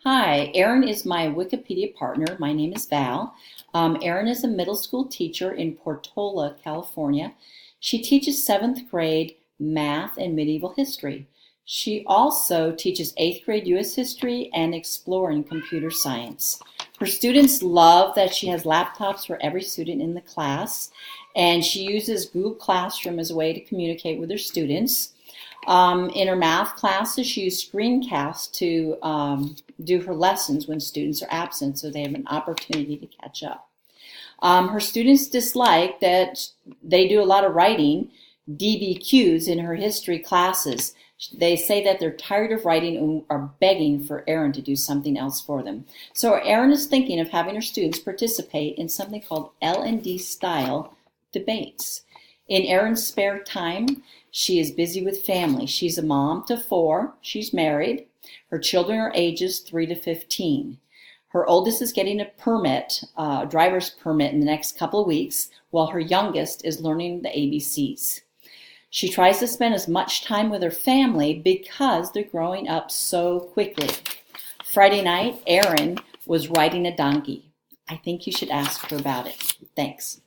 Hi, Erin is my Wikipedia partner. My name is Val. Erin is a middle school teacher in Portola, California. She teaches seventh grade math and medieval history. She also teaches eighth grade U.S. history and exploring computer science. Her students love that she has laptops for every student in the class, and she uses Google Classroom as a way to communicate with her students. In her math classes, she used screencasts to do her lessons when students are absent, so they have an opportunity to catch up. Her students dislike that they do a lot of writing DBQs in her history classes. They say that they're tired of writing and are begging for Erin to do something else for them. So Erin is thinking of having her students participate in something called L&D style debates. In Erin's spare time, she is busy with family. She's a mom to 4. She's married. Her children are ages 3 to 15. Her oldest is getting a permit, driver's permit in the next couple of weeks, while her youngest is learning the ABCs. She tries to spend as much time with her family because they're growing up so quickly. Friday night, Erin was riding a donkey. I think you should ask her about it. Thanks.